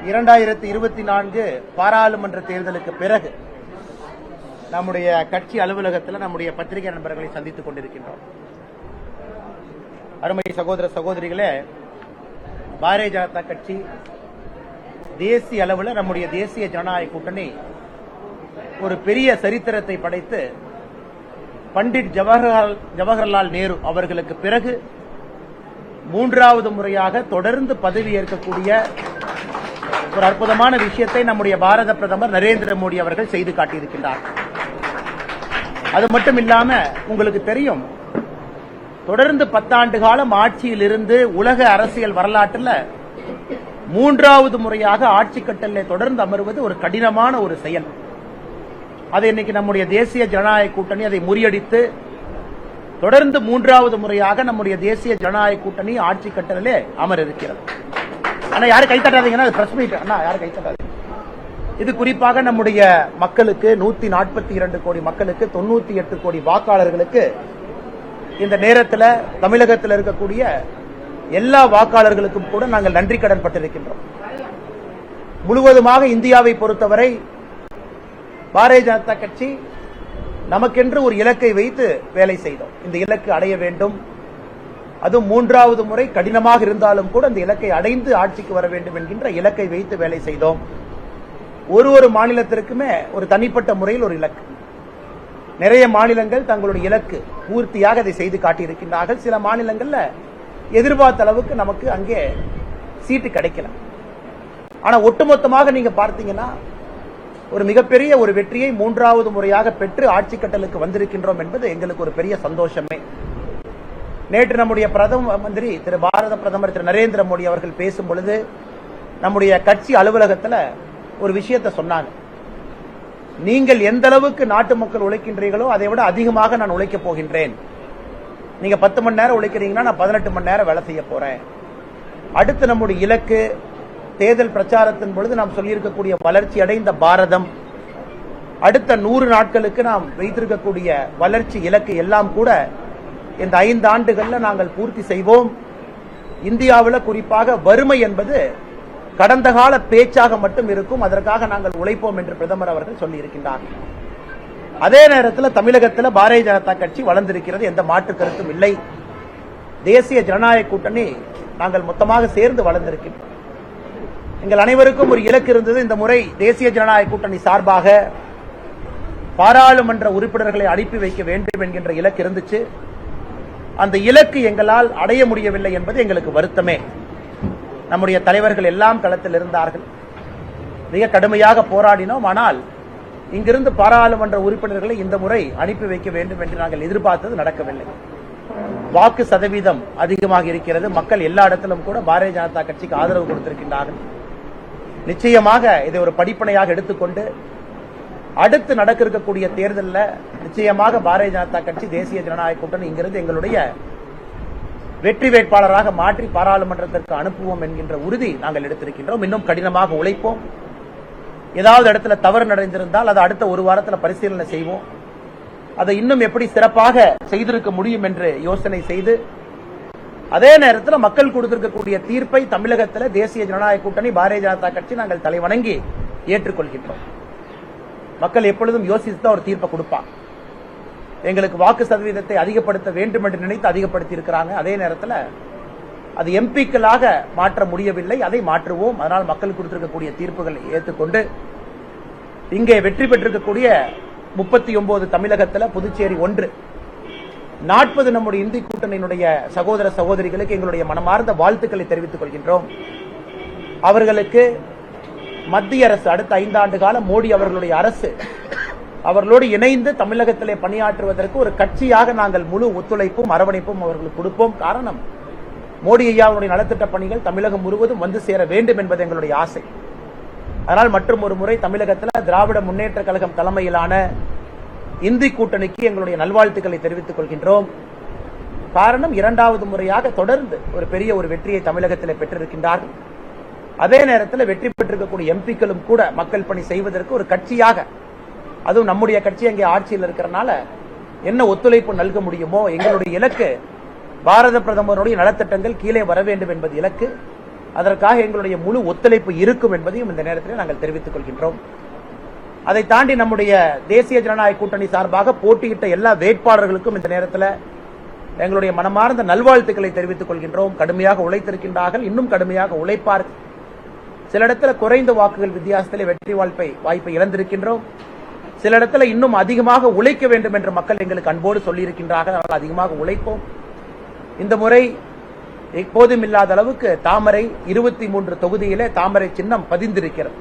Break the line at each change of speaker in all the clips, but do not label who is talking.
2024 பாராளுமன்ற தேர்தலுக்கு பிறகு நம்முடைய கட்சி அலுவலகத்தில் நம்முடைய பத்திரிகை நண்பர்களை சந்தித்துக் கொண்டிருக்கின்றோம். அருமை சகோதர சகோதரிகளே, பாரதிய ஜனதா கட்சி தேசிய அளவில் நம்முடைய தேசிய ஜனநாயக கூட்டணி ஒரு பெரிய சரித்திரத்தை படைத்து பண்டிட் ஜவஹர்லால் நேரு அவர்களுக்கு பிறகு மூன்றாவது முறையாக தொடர்ந்து பதவியேற்கக்கூடிய ஒரு அற்புதமான விஷயத்தை நம்முடைய பாரத பிரதமர் நரேந்திர மோடி அவர்கள் செய்து காட்டியிருக்கின்றார். அது மட்டும் இல்லாம உங்களுக்கு தெரியும், தொடர்ந்து 10 ஆண்டு காலம் ஆட்சியில் இருந்து உலக அரசியல் வரலாற்றில் மூன்றாவது முறையாக ஆட்சி கட்டலில் தொடர்ந்து அமர்வது ஒரு கடினமான ஒரு செயல். அதை இன்னைக்கு நம்முடைய தேசிய ஜனநாயக கூட்டணி அதை முறியடித்து தொடர்ந்து மூன்றாவது முறையாக நம்முடைய தேசிய ஜனநாயக கூட்டணி ஆட்சி கட்டலிலே அமர இருக்கிறது. ஆனா யாரும் கைத்தட்டாதீங்கன்னா பிரஸ் மீட், யாரும் கைத்தட்டாதீங்க. இது குறிப்பாக நம்முடைய மக்களுக்கு 142 கோடி மக்களுக்கு 98 கோடி வாக்காளர்களுக்கு இந்த நேரத்தில் தமிழகத்தில் இருக்கக்கூடிய எல்லா வாக்காளர்களுக்கும் கூட நாங்கள் நன்றி கடன் பட்டிருக்கின்றோம். முழுவதுமாக இந்தியாவை பொறுத்தவரை பாரதிய ஜனதா கட்சி நமக்கென்று ஒரு இலக்கை வைத்து வேலை செய்தோம். இந்த இலக்கு அடைய வேண்டும், அதுவும் மூன்றாவது முறை கடினமாக இருந்தாலும் கூட அந்த இலக்கை அடைந்து ஆட்சிக்கு வர வேண்டும் என்கின்ற இலக்கை வைத்து வேலை செய்தோம். ஒரு மாநிலத்திற்குமே ஒரு தனிப்பட்ட முறையில் ஒரு இலக்கு. நிறைய மாநிலங்கள் தங்களுடைய இலக்கு பூர்த்தியாக அதை செய்து காட்டியிருக்கின்றார்கள். சில மாநிலங்கள்ல எதிர்பார்த்த அளவுக்கு நமக்கு அங்கே சீட்டு கிடைக்கல. ஆனா ஒட்டுமொத்தமாக நீங்க பார்த்தீங்கன்னா ஒரு மிகப்பெரிய ஒரு வெற்றியை மூன்றாவது முறையாக பெற்று ஆட்சி கட்டலுக்கு வந்திருக்கின்றோம் என்பது எங்களுக்கு ஒரு பெரிய சந்தோஷமே. நேற்று நம்முடைய பிரதம மந்திரி பாரத பிரதமர் திரு நரேந்திர மோடி அவர்கள் பேசும் பொழுது நம்முடைய கட்சி அலுவலகத்தில் ஒரு விஷயத்தை சொன்னாங்க. நீங்கள் எந்த அளவுக்கு நாட்டு மக்கள் உழைக்கின்றீர்களோ அதை விட அதிகமாக நான் உழைக்கப் போகின்றேன். நீங்க 10 மணி நேரம் உழைக்கிறீங்கன்னா நான் 18 மணி நேரம் வேலை செய்ய போறேன். அடுத்து நம்முடைய இலக்கு தேர்தல் பிரச்சாரத்தின் பொழுது நாம் சொல்லியிருக்கக்கூடிய வளர்ச்சி அடைந்த பாரதம், அடுத்த 100 நாட்களுக்கு நாம் வைத்திருக்கக்கூடிய வளர்ச்சி இலக்கு எல்லாம் கூட இந்த 5 ஆண்டுகள்ல நாங்கள் பூர்த்தி செய்வோம். இந்தியாவில் குறிப்பாக வறுமை என்பது கடந்த கால பேச்சாக மட்டும் இருக்கும், அதற்காக நாங்கள் உழைப்போம் என்று பிரதமர் அவர்கள் சொல்லியிருக்கின்றார். அதே நேரத்தில் தமிழகத்தில் பாரதிய ஜனதா கட்சி வளர்ந்திருக்கிறது, எந்த மாற்று கருத்தும் இல்லை. தேசிய ஜனநாயக கூட்டணி நாங்கள் மொத்தமாக சேர்ந்து வளர்ந்திருக்கின்றோம். எங்கள் அனைவருக்கும் ஒரு இலக்கு இருந்தது. இந்த முறை தேசிய ஜனநாயக கூட்டணி சார்பாக பாராளுமன்ற உறுப்பினர்களை அனுப்பி வைக்க வேண்டும் என்கின்ற இலக்கு இருந்துச்சு. அந்த இலக்கு எங்களால் அடைய முடியவில்லை என்பது எங்களுக்கு வருத்தமே. நம்முடைய தலைவர்கள் எல்லாம் களத்தில் இருந்தார்கள், மிக கடுமையாக போராடினோம். ஆனால் இங்கிருந்து பாராளுமன்ற உறுப்பினர்களை இந்த முறை அனுப்பி வைக்க வேண்டும் என்று நாங்கள் எதிர்பார்த்தது நடக்கவில்லை. வாக்கு சதவீதம் அதிகமாக இருக்கிறது. மக்கள் எல்லா இடத்திலும் கூட பாரதிய ஜனதா கட்சிக்கு ஆதரவு கொடுத்திருக்கின்றார்கள். நிச்சயமாக இதை ஒரு படிப்பனையாக எடுத்துக்கொண்டு அடுத்து நடக்க இருக்கக்கூடிய தேர்தலில் நிச்சயமாக பாரதிய ஜனதா கட்சி தேசிய ஜனநாயக கூட்டணி இங்கிருந்து எங்களுடைய வெற்றி வேட்பாளராக மாற்றி பாராளுமன்றத்திற்கு அனுப்புவோம் என்கின்ற உறுதி நாங்கள் எடுத்திருக்கின்றோம். இன்னும் கடினமாக உழைப்போம். ஏதாவது இடத்துல தவறு நடந்திருந்தால் அதை அடுத்த ஒரு வாரத்தில் பரிசீலனை செய்வோம். அதை இன்னும் எப்படி சிறப்பாக செய்திருக்க முடியும் என்று யோசனை செய்து, அதே நேரத்தில் மக்கள் கொடுத்திருக்கக்கூடிய தீர்ப்பை தமிழகத்தில் தேசிய ஜனநாயக கூட்டணி பாரதிய ஜனதா கட்சி நாங்கள் தலைவணங்கி ஏற்றுக்கொள்கின்றோம். மக்கள் எப்பொழுதும் யோசித்து ஒரு தீர்ப்பை கொடுப்பாங்க. எங்களுக்கு வாக்கு சதவீதத்தை அதிகப்படுத்த வேண்டும் என்று நினைத்து அதிகப்படுத்தி இருக்கிறாங்க. அதே நேரத்தில் அது எம்பிக்களாக மாற்ற முடியவில்லை, அதை மாற்றுவோம். அதனால் மக்கள் கொடுத்திருக்கக்கூடிய தீர்ப்புகளை ஏற்றுக்கொண்டு இங்கே வெற்றி பெற்றிருக்கக்கூடிய 39 தமிழகத்தில் புதுச்சேரி 1 40 நம்முடைய இந்தி கூட்டணியினுடைய சகோதர சகோதரிகளுக்கு எங்களுடைய மனமார்ந்த வாழ்த்துக்களை தெரிவித்துக் கொள்கின்றோம். அவர்களுக்கு மத்திய அரசு அடுத்த 5 ஆண்டு காலம் மோடி அவர்களுடைய அரசு அவர்களோடு இணைந்து தமிழகத்திலே பணியாற்றுவதற்கு ஒரு கட்சியாக நாங்கள் முழு ஒத்துழைப்பும் அரவணைப்பும் அவர்களுக்கு கொடுப்போம். காரணம், மோடி ஐயாவுடைய நலத்திட்ட பணிகள் தமிழகம் முழுவதும் வந்து சேர வேண்டும் என்பது எங்களுடைய ஆசை. அதனால் மற்றும் ஒரு முறை தமிழகத்தில் திராவிட முன்னேற்ற கழகம் தலைமையிலான இந்தி கூட்டணிக்கு எங்களுடைய நல்வாழ்த்துக்களை தெரிவித்துக் கொள்கின்றோம். காரணம், 2வது முறையாக தொடர்ந்து ஒரு பெரிய ஒரு வெற்றியை தமிழகத்தில் பெற்றிருக்கின்றார்கள். அதே நேரத்தில் வெற்றி பெற்றிருக்கக்கூடிய எம்பிக்களும் கூட மக்கள் பணி செய்வதற்கு ஒரு கட்சியாக, அதுவும் நம்முடைய கட்சி அங்கே ஆட்சியில் இருக்கிறனால என்ன ஒத்துழைப்பு நல்க முடியுமோ எங்களுடைய இலக்கு பாரத பிரதமருடைய நலத்திட்டங்கள் கீழே வர வேண்டும் என்பது இலக்கு. அதற்காக எங்களுடைய முழு ஒத்துழைப்பு இருக்கும் என்பதையும் இந்த நேரத்தில் நாங்கள் தெரிவித்துக் கொள்கின்றோம். அதை தாண்டி நம்முடைய தேசிய ஜனநாயக கூட்டணி சார்பாக போட்டியிட்ட எல்லா வேட்பாளர்களுக்கும் இந்த நேரத்தில் எங்களுடைய மனமார்ந்த நல்வாழ்த்துக்களை தெரிவித்துக் கொள்கின்றோம். கடுமையாக உழைத்திருக்கின்றார்கள், இன்னும் கடுமையாக உழைப்பார்கள். சில இடத்துல குறைந்த வாக்குகள் வித்தியாசத்தில் வெற்றி வாய்ப்பை இழந்திருக்கின்றோம். சில இடத்துல இன்னும் அதிகமாக உழைக்க வேண்டும் என்று மக்கள் எங்களுக்கு அன்போடு சொல்லியிருக்கின்றார்கள். அதனால் அதிகமாக உழைப்போம். இந்த முறை எப்போதும் இல்லாத அளவுக்கு தாமரை 23 தொகுதியிலே தாமரை சின்னம் பதிந்திருக்கிறது.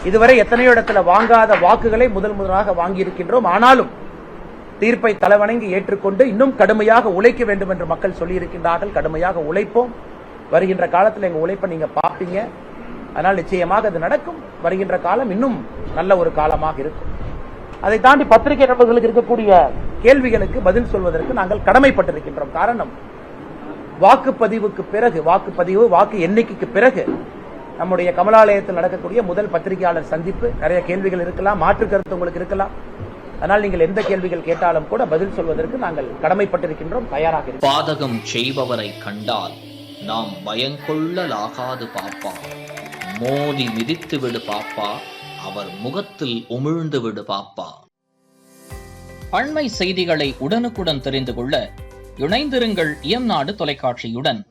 இதுவரை எத்தனையோ இடத்துல வாங்காத வாக்குகளை முதலாக வாங்கியிருக்கின்றோம். ஆனாலும் தீர்ப்பை தலைவணங்கி ஏற்றுக்கொண்டு இன்னும் கடுமையாக உழைக்க வேண்டும் என்று மக்கள் சொல்லியிருக்கின்றார்கள். கடுமையாக உழைப்போம். வருகின்ற காலத்தில் எங்க உழைப்பை நீங்க பார்ப்பீங்க. அதனால் நிச்சயமாக அது நடக்கும். வருகின்ற காலம் இன்னும் நல்ல ஒரு காலமாக இருக்கும். அதை தாண்டி பத்திரிகை நண்பர்களுக்கு இருக்கக்கூடிய கேள்விகளுக்கு பதில் சொல்வதற்கு நாங்கள் கடமைப்பட்டிருக்கின்றோம். காரணம், வாக்குப்பதிவுக்கு பிறகு வாக்கு எண்ணிக்கைக்கு பிறகு நம்முடைய கமலாலயத்தில் நடக்கக்கூடிய முதல் பத்திரிகையாளர் சந்திப்பு. நிறைய கேள்விகள் இருக்கலாம், மாற்று கருத்து உங்களுக்கு இருக்கலாம். அதனால் நீங்கள் எந்த கேள்விகள் கேட்டாலும் கூட பதில் சொல்வதற்கு நாங்கள் கடமைப்பட்டிருக்கின்றோம், தயாராக இருக்கிறோம்.
பாதகம் செய்பவரை கண்டால் நாம் பயங்கொள்ளலாகாது பாப்பா, மோதி மிதித்து விடு பாப்பா, அவர் முகத்தில் உமிழ்ந்து விடு பாப்பா. அண்மை செய்திகளை உடனுக்குடன் தெரிந்து கொள்ள இணைந்திருங்கள் இயம்நாடு தொலைக்காட்சியுடன்.